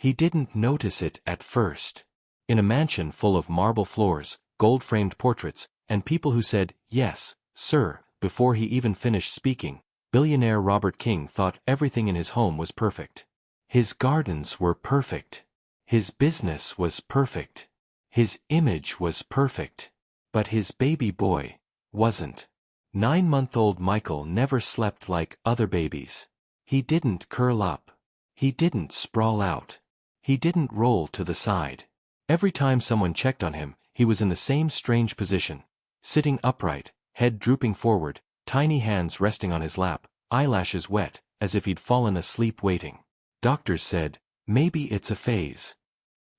He didn't notice it at first. In a mansion full of marble floors, gold-framed portraits, and people who said, "Yes, sir," before he even finished speaking, billionaire Robert King thought everything in his home was perfect. His gardens were perfect. His business was perfect. His image was perfect. But his baby boy wasn't. 9-month-old Michael never slept like other babies. He didn't curl up. He didn't sprawl out. He didn't roll to the side. Every time someone checked on him, he was in the same strange position, sitting upright, head drooping forward, tiny hands resting on his lap, eyelashes wet, as if he'd fallen asleep waiting. Doctors said, maybe it's a phase.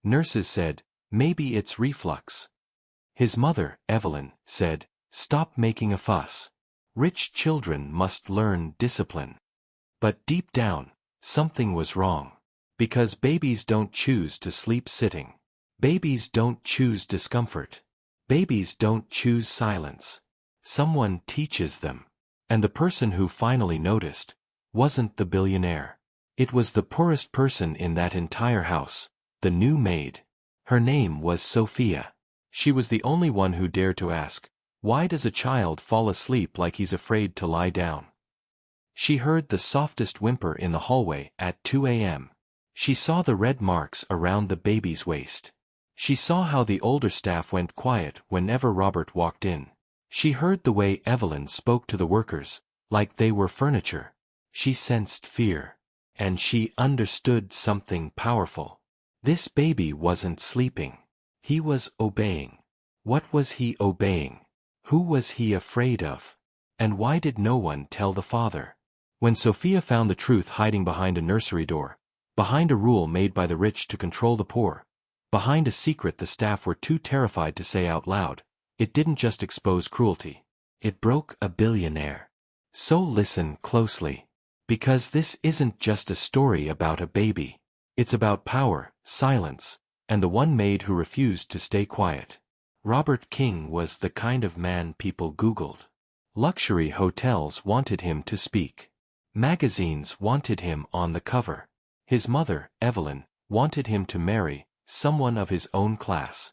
Nurses said, maybe it's reflux. His mother, Evelyn, said, stop making a fuss. Rich children must learn discipline. But deep down, something was wrong. Because babies don't choose to sleep sitting. Babies don't choose discomfort. Babies don't choose silence. Someone teaches them. And the person who finally noticed wasn't the billionaire. It was the poorest person in that entire house, the new maid. Her name was Sophia. She was the only one who dared to ask, why does a child fall asleep like he's afraid to lie down? She heard the softest whimper in the hallway at 2 a.m. She saw the red marks around the baby's waist. She saw how the older staff went quiet whenever Robert walked in. She heard the way Evelyn spoke to the workers, like they were furniture. She sensed fear. And she understood something powerful. This baby wasn't sleeping. He was obeying. What was he obeying? Who was he afraid of? And why did no one tell the father? When Sophia found the truth hiding behind a nursery door, behind a rule made by the rich to control the poor, behind a secret the staff were too terrified to say out loud, it didn't just expose cruelty. It broke a billionaire. So listen closely. Because this isn't just a story about a baby. It's about power, silence, and the one maid who refused to stay quiet. Robert King was the kind of man people Googled. Luxury hotels wanted him to speak. Magazines wanted him on the cover. His mother, Evelyn, wanted him to marry someone of his own class.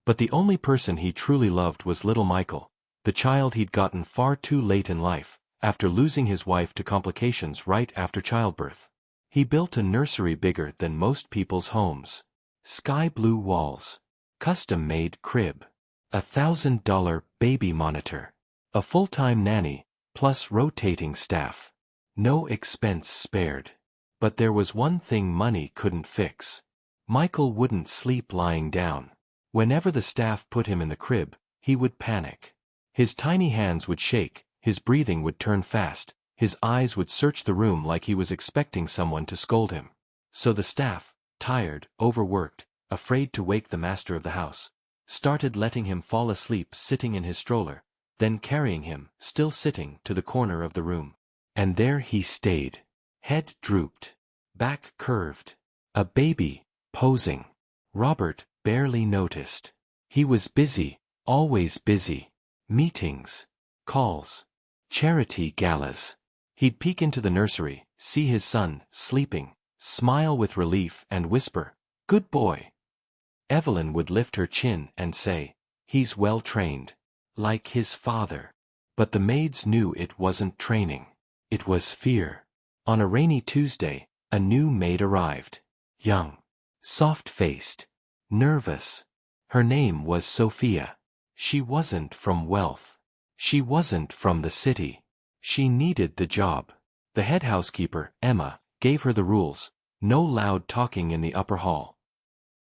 But the only person he truly loved was little Michael, the child he'd gotten far too late in life, after losing his wife to complications right after childbirth. He built a nursery bigger than most people's homes. Sky blue walls. Custom-made crib. $1,000 baby monitor. A full-time nanny, plus rotating staff. No expense spared. But there was one thing money couldn't fix. Michael wouldn't sleep lying down. Whenever the staff put him in the crib, he would panic. His tiny hands would shake, his breathing would turn fast, his eyes would search the room like he was expecting someone to scold him. So the staff, tired, overworked, afraid to wake the master of the house, started letting him fall asleep sitting in his stroller, then carrying him, still sitting, to the corner of the room. And there he stayed. Head drooped. Back curved. A baby, posing. Robert barely noticed. He was busy, always busy. Meetings. Calls. Charity galas. He'd peek into the nursery, see his son, sleeping, smile with relief and whisper, "Good boy." Evelyn would lift her chin and say, "He's well trained." Like his father. But the maids knew it wasn't training. It was fear. On a rainy Tuesday, a new maid arrived. Young. Soft-faced. Nervous. Her name was Sophia. She wasn't from wealth. She wasn't from the city. She needed the job. The head housekeeper, Emma, gave her the rules. No loud talking in the upper hall.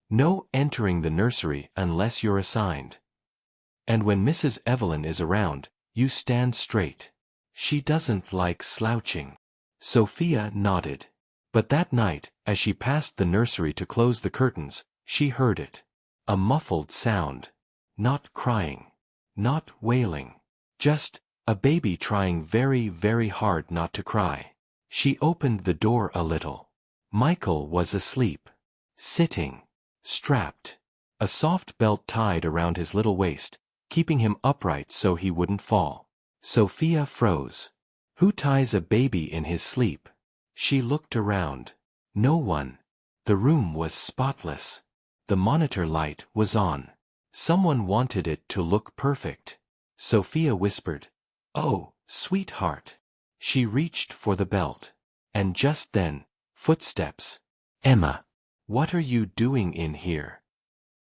No entering the nursery unless you're assigned. And when Mrs. Evelyn is around, you stand straight. She doesn't like slouching. Sophia nodded. But that night, as she passed the nursery to close the curtains, she heard it. A muffled sound. Not crying. Not wailing. Just a baby trying very, very hard not to cry. She opened the door a little. Michael was asleep. Sitting. Strapped. A soft belt tied around his little waist, keeping him upright so he wouldn't fall. Sophia froze. Who ties a baby in his sleep? She looked around. No one. The room was spotless. The monitor light was on. Someone wanted it to look perfect. Sophia whispered, "Oh, sweetheart." She reached for the belt. And just then, footsteps. "Emma, what are you doing in here?"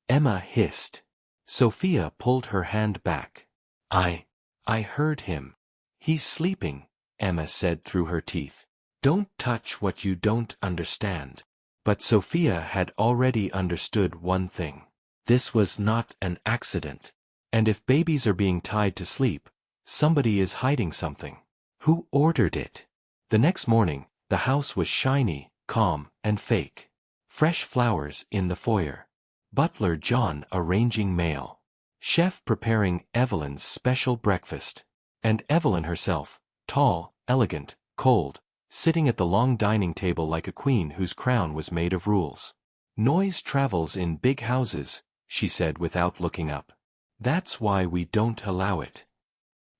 Emma hissed. Sophia pulled her hand back. I heard him. "He's sleeping," Emma said through her teeth. "Don't touch what you don't understand." But Sophia had already understood one thing. This was not an accident. And if babies are being tied to sleep, somebody is hiding something. Who ordered it? The next morning, the house was shiny, calm, and fake. Fresh flowers in the foyer. Butler John arranging mail. Chef preparing Evelyn's special breakfast. And Evelyn herself, tall, elegant, cold, sitting at the long dining table like a queen whose crown was made of rules. "Noise travels in big houses," she said without looking up. "That's why we don't allow it."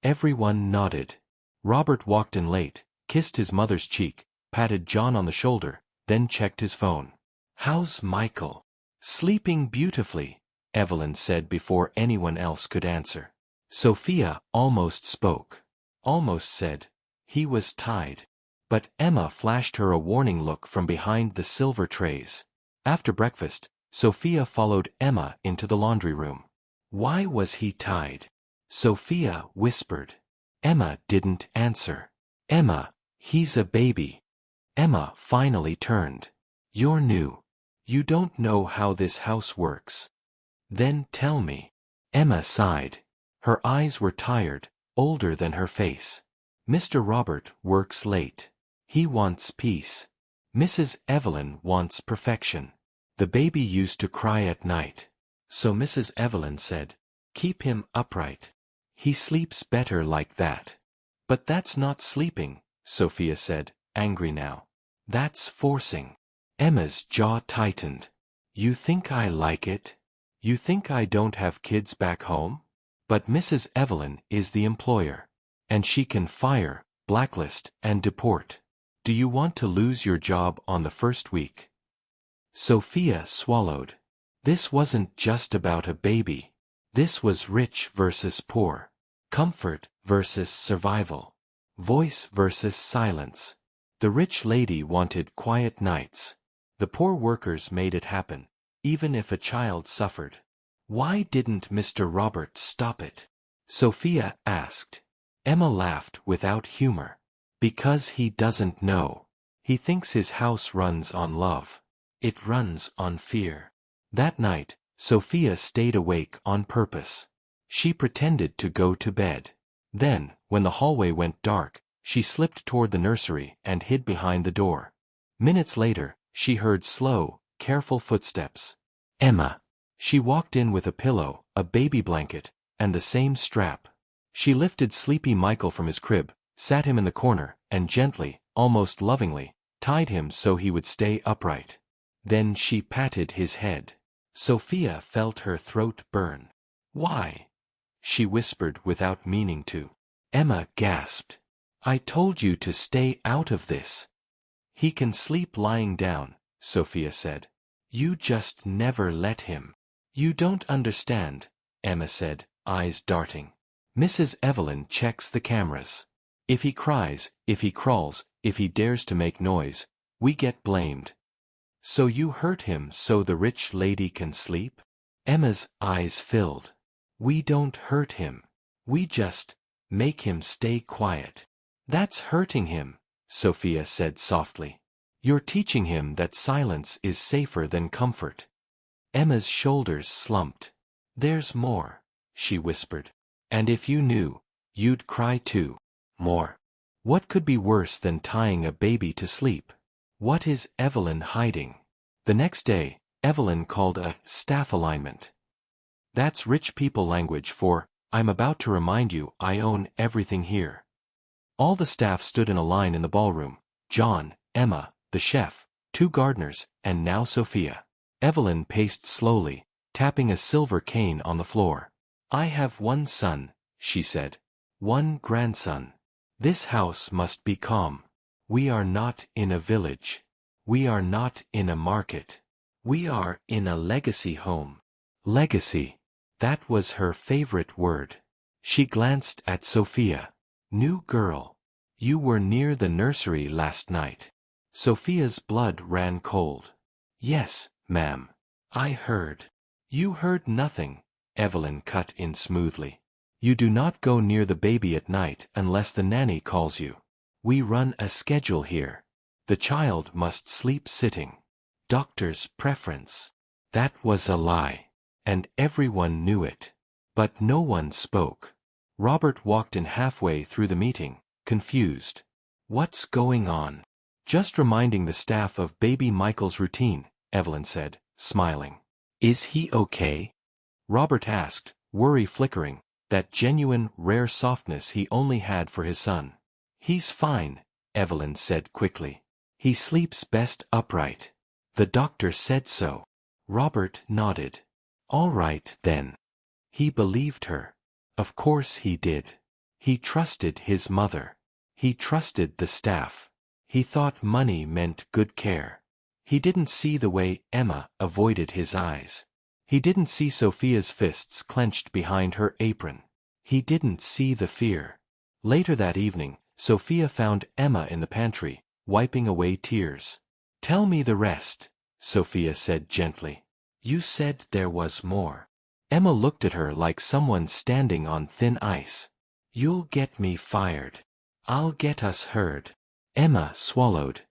Everyone nodded. Robert walked in late, kissed his mother's cheek, patted John on the shoulder, then checked his phone. "How's Michael?" "Sleeping beautifully," Evelyn said before anyone else could answer. Sophia almost spoke. Almost said, "He was tied." But Emma flashed her a warning look from behind the silver trays. After breakfast, Sophia followed Emma into the laundry room. "Why was he tied?" Sophia whispered. Emma didn't answer. "Emma, he's a baby." Emma finally turned. "You're new. You don't know how this house works." "Then tell me." Emma sighed. Her eyes were tired, older than her face. "Mr. Robert works late. He wants peace. Mrs. Evelyn wants perfection. The baby used to cry at night. So Mrs. Evelyn said, 'Keep him upright. He sleeps better like that.'" "But that's not sleeping," Sophia said, angry now. "That's forcing." Emma's jaw tightened. "You think I like it? You think I don't have kids back home?" But Mrs. Evelyn is the employer. And she can fire, blacklist, and deport. Do you want to lose your job on the first week? Sophia swallowed. This wasn't just about a baby. This was rich versus poor. Comfort versus survival. Voice versus silence. The rich lady wanted quiet nights. The poor workers made it happen, even if a child suffered. Why didn't Mr. Robert stop it? Sophia asked. Emma laughed without humor. Because he doesn't know. He thinks his house runs on love. It runs on fear. That night, Sophia stayed awake on purpose. She pretended to go to bed. Then, when the hallway went dark, she slipped toward the nursery and hid behind the door. Minutes later, she heard slow, careful footsteps. Emma. She walked in with a pillow, a baby blanket, and the same strap. She lifted sleepy Michael from his crib, sat him in the corner, and gently, almost lovingly, tied him so he would stay upright. Then she patted his head. Sophia felt her throat burn. "Why?" she whispered without meaning to. Emma gasped. "I told you to stay out of this." "He can sleep lying down," Sophia said. "You just never let him." "You don't understand," Emma said, eyes darting. "Mrs. Evelyn checks the cameras. If he cries, if he crawls, if he dares to make noise, we get blamed." "So you hurt him so the rich lady can sleep?" Emma's eyes filled. "We don't hurt him. We just make him stay quiet." "That's hurting him," Sophia said softly. "You're teaching him that silence is safer than comfort." Emma's shoulders slumped. "There's more," she whispered. "And if you knew, you'd cry too." "More? What could be worse than tying a baby to sleep? What is Evelyn hiding?" The next day, Evelyn called a staff alignment. That's rich people language for, "I'm about to remind you I own everything here." All the staff stood in a line in the ballroom. John, Emma, the chef, 2 gardeners, and now Sophia. Evelyn paced slowly, tapping a silver cane on the floor. "I have 1 son," she said. 1 grandson. This house must be calm. We are not in a village. We are not in a market. We are in a legacy home. Legacy. That was her favorite word. She glanced at Sophia. New girl. You were near the nursery last night. Sophia's blood ran cold. Yes, ma'am. I heard. You heard nothing, Evelyn cut in smoothly. You do not go near the baby at night unless the nanny calls you. We run a schedule here. The child must sleep sitting. Doctor's preference. That was a lie. And everyone knew it. But no one spoke. Robert walked in halfway through the meeting, confused. What's going on? Just reminding the staff of baby Michael's routine, Evelyn said, smiling. Is he okay? Robert asked, worry flickering, that genuine, rare softness he only had for his son. He's fine, Evelyn said quickly. He sleeps best upright. The doctor said so. Robert nodded. All right, then. He believed her. Of course he did. He trusted his mother. He trusted the staff. He thought money meant good care. He didn't see the way Emma avoided his eyes. He didn't see Sophia's fists clenched behind her apron. He didn't see the fear. Later that evening, Sophia found Emma in the pantry, wiping away tears. Tell me the rest, Sophia said gently. You said there was more. Emma looked at her like someone standing on thin ice. You'll get me fired. I'll get us heard. Emma swallowed.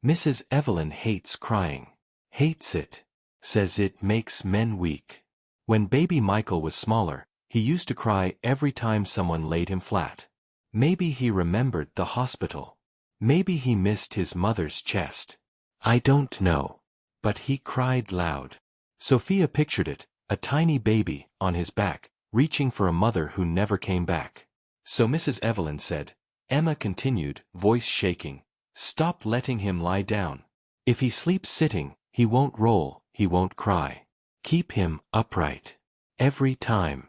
Mrs. Evelyn hates crying. Hates it. Says it makes men weak. When baby Michael was smaller, he used to cry every time someone laid him flat. Maybe he remembered the hospital. Maybe he missed his mother's chest. I don't know. But he cried loud. Sophia pictured it, a tiny baby, on his back, reaching for a mother who never came back. So Mrs. Evelyn said. Emma continued, voice shaking. Stop letting him lie down. If he sleeps sitting, he won't roll, he won't cry. Keep him upright. Every time.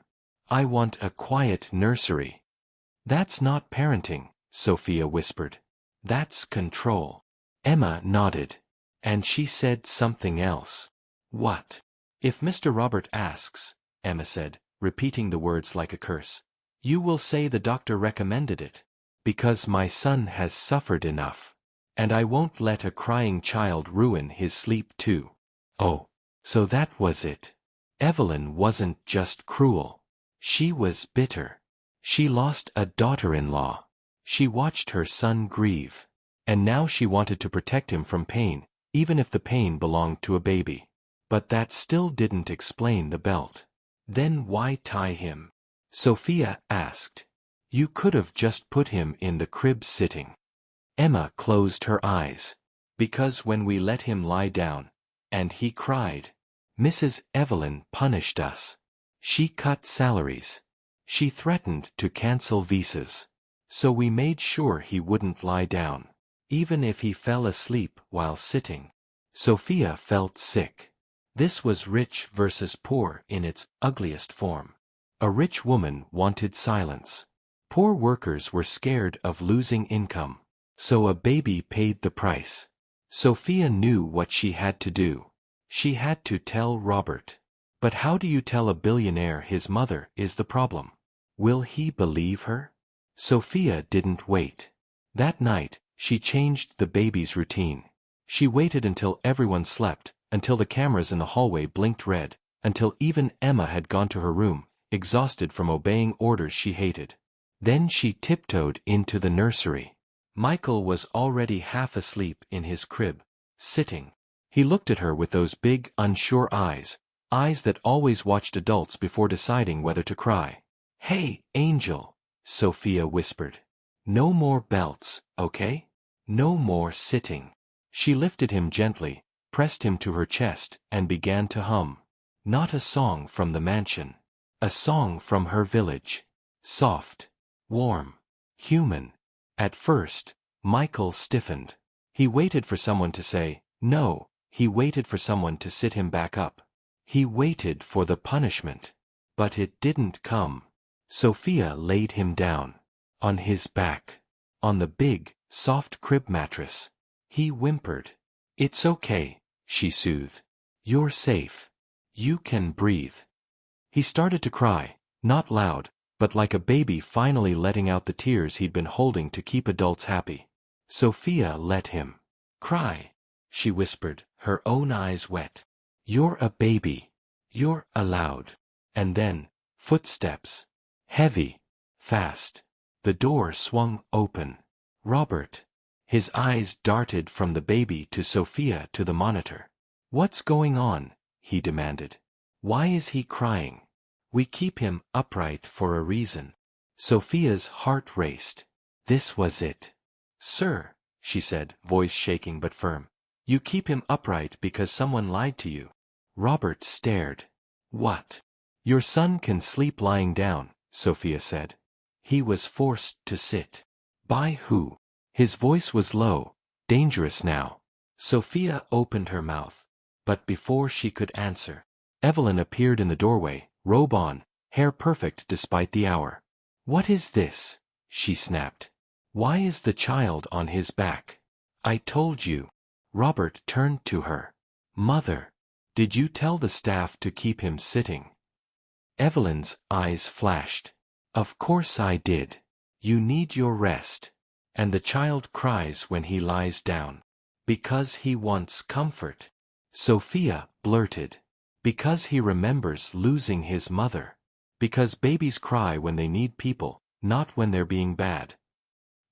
I want a quiet nursery. That's not parenting, Sophia whispered. That's control. Emma nodded. And she said something else. What? If Mr. Robert asks, Emma said, repeating the words like a curse, you will say the doctor recommended it. Because my son has suffered enough. And I won't let a crying child ruin his sleep too. Oh, so that was it. Evelyn wasn't just cruel. She was bitter. She lost a daughter-in-law. She watched her son grieve. And now she wanted to protect him from pain, even if the pain belonged to a baby. But that still didn't explain the belt. Then why tie him? Sophia asked. You could have just put him in the crib sitting. Emma closed her eyes. Because when we let him lie down, and he cried, Mrs. Evelyn punished us. She cut salaries. She threatened to cancel visas. So we made sure he wouldn't lie down, even if he fell asleep while sitting. Sophia felt sick. This was rich versus poor in its ugliest form. A rich woman wanted silence. Poor workers were scared of losing income. So a baby paid the price. Sophia knew what she had to do. She had to tell Robert. But how do you tell a billionaire his mother is the problem? Will he believe her? Sophia didn't wait. That night, she changed the baby's routine. She waited until everyone slept, until the cameras in the hallway blinked red, until even Emma had gone to her room, exhausted from obeying orders she hated. Then she tiptoed into the nursery. Michael was already half asleep in his crib, sitting. He looked at her with those big, unsure eyes, eyes that always watched adults before deciding whether to cry. Hey, Angel, Sophia whispered. No more belts, okay? No more sitting. She lifted him gently, pressed him to her chest, and began to hum. Not a song from the mansion. A song from her village. Soft. Warm. Human. At first, Michael stiffened. He waited for someone to say, no, he waited for someone to sit him back up. He waited for the punishment. But it didn't come. Sophia laid him down. On his back. On the big, soft crib mattress. He whimpered. It's okay, she soothed. You're safe. You can breathe. He started to cry, not loud, but like a baby finally letting out the tears he'd been holding to keep adults happy. Sophia let him cry, she whispered, her own eyes wet. You're a baby. You're allowed. And then, footsteps. Heavy. Fast. The door swung open. Robert. His eyes darted from the baby to Sophia to the monitor. What's going on? He demanded. Why is he crying? We keep him upright for a reason. Sophia's heart raced. This was it. Sir, she said, voice shaking but firm. You keep him upright because someone lied to you. Robert stared. What? Your son can sleep lying down, Sophia said. He was forced to sit. By who? His voice was low, dangerous now. Sophia opened her mouth. But before she could answer, Evelyn appeared in the doorway, robe on, hair perfect despite the hour. What is this? She snapped. Why is the child on his back? I told you. Robert turned to her. Mother, did you tell the staff to keep him sitting? Evelyn's eyes flashed. Of course I did. You need your rest. And the child cries when he lies down. Because he wants comfort. Sophia blurted. Because he remembers losing his mother. Because babies cry when they need people, not when they're being bad.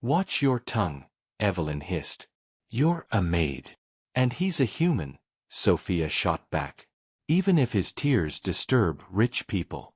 Watch your tongue, Evelyn hissed. You're a maid. And he's a human, Sophia shot back. Even if his tears disturb rich people.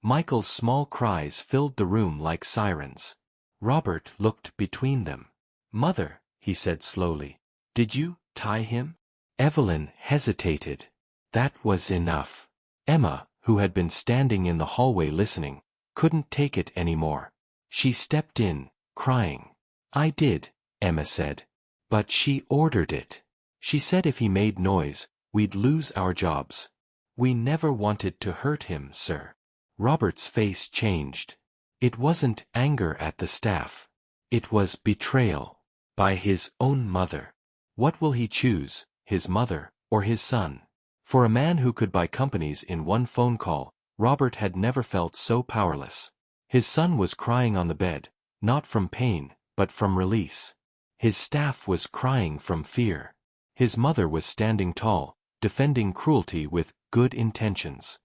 Michael's small cries filled the room like sirens. Robert looked between them. Mother, he said slowly, did you tie him? Evelyn hesitated. That was enough. Emma, who had been standing in the hallway listening, couldn't take it anymore. She stepped in, crying. I did, Emma said. But she ordered it. She said if he made noise, we'd lose our jobs. We never wanted to hurt him, sir. Robert's face changed. It wasn't anger at the staff. It was betrayal. By his own mother. What will he choose, his mother, or his son? For a man who could buy companies in one phone call, Robert had never felt so powerless. His son was crying on the bed, not from pain, but from release. His staff was crying from fear. His mother was standing tall, defending cruelty with good intentions.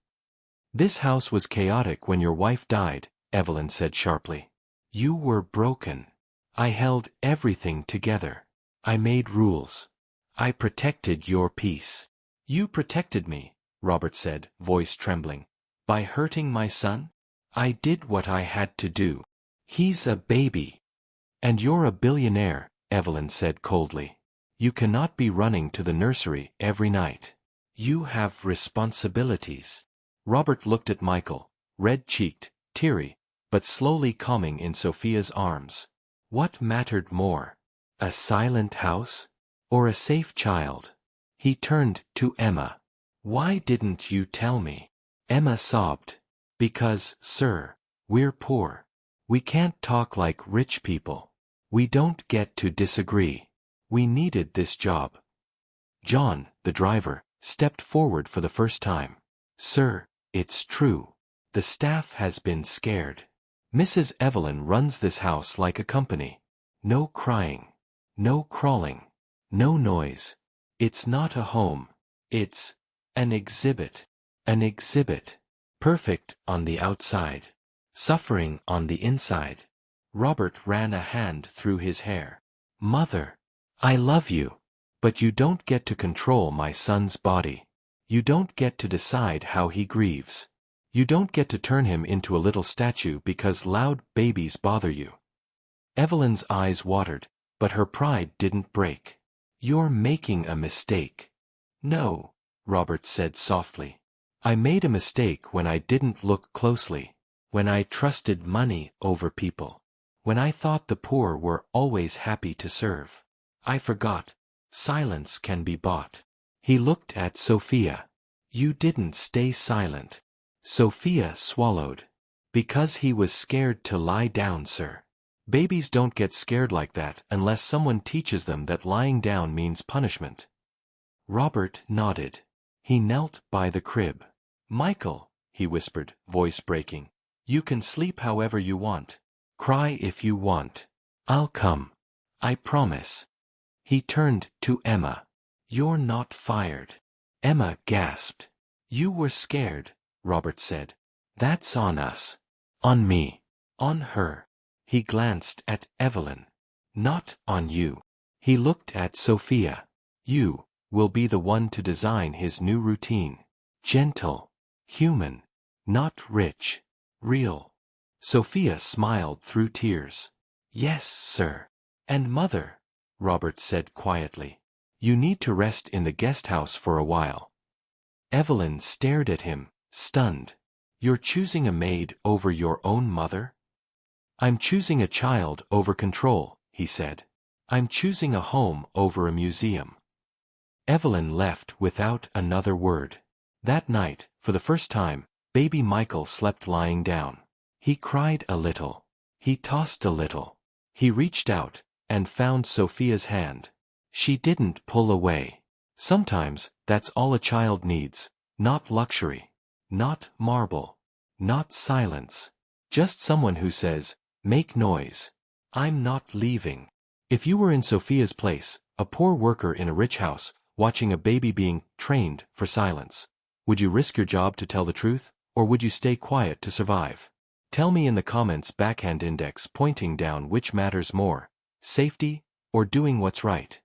This house was chaotic when your wife died, Evelyn said sharply. You were broken. I held everything together. I made rules. I protected your peace. You protected me, Robert said, voice trembling. By hurting my son? I did what I had to do. He's a baby. And you're a billionaire, Evelyn said coldly. You cannot be running to the nursery every night. You have responsibilities. Robert looked at Michael, red-cheeked, teary, but slowly calming in Sophia's arms. What mattered more? A silent house? Or a safe child? He turned to Emma. Why didn't you tell me? Emma sobbed. Because, sir, we're poor. We can't talk like rich people. We don't get to disagree. We needed this job. John, the driver, stepped forward for the first time. Sir, it's true. The staff has been scared. Mrs. Evelyn runs this house like a company. No crying. No crawling. No noise. It's not a home. It's an exhibit. An exhibit. Perfect on the outside. Suffering on the inside. Robert ran a hand through his hair. Mother, I love you. But you don't get to control my son's body. You don't get to decide how he grieves. You don't get to turn him into a little statue because loud babies bother you. Evelyn's eyes watered, but her pride didn't break. You're making a mistake. No, Robert said softly. I made a mistake when I didn't look closely. When I trusted money over people. When I thought the poor were always happy to serve. I forgot. Silence can be bought. He looked at Sophia. You didn't stay silent. Sophia swallowed. Because he was scared to lie down, sir. Babies don't get scared like that unless someone teaches them that lying down means punishment. Robert nodded. He knelt by the crib. Michael, he whispered, voice breaking. You can sleep however you want. Cry if you want. I'll come. I promise. He turned to Emma. You're not fired. Emma gasped. You were scared, Robert said. That's on us. On me. On her. He glanced at Evelyn. Not on you. He looked at Sophia. You will be the one to design his new routine. Gentle. Human. Not rich. Real. Sophia smiled through tears. Yes, sir. And mother, Robert said quietly. You need to rest in the guest house for a while. Evelyn stared at him, stunned. You're choosing a maid over your own mother? I'm choosing a child over control, he said. I'm choosing a home over a museum. Evelyn left without another word. That night, for the first time, baby Michael slept lying down. He cried a little. He tossed a little. He reached out and found Sophia's hand. She didn't pull away. Sometimes, that's all a child needs. Not luxury. Not marble. Not silence. Just someone who says, make noise. I'm not leaving. If you were in Sophia's place, a poor worker in a rich house, watching a baby being trained for silence, would you risk your job to tell the truth, or would you stay quiet to survive? Tell me in the comments. Backhand index pointing down, which matters more, safety or doing what's right.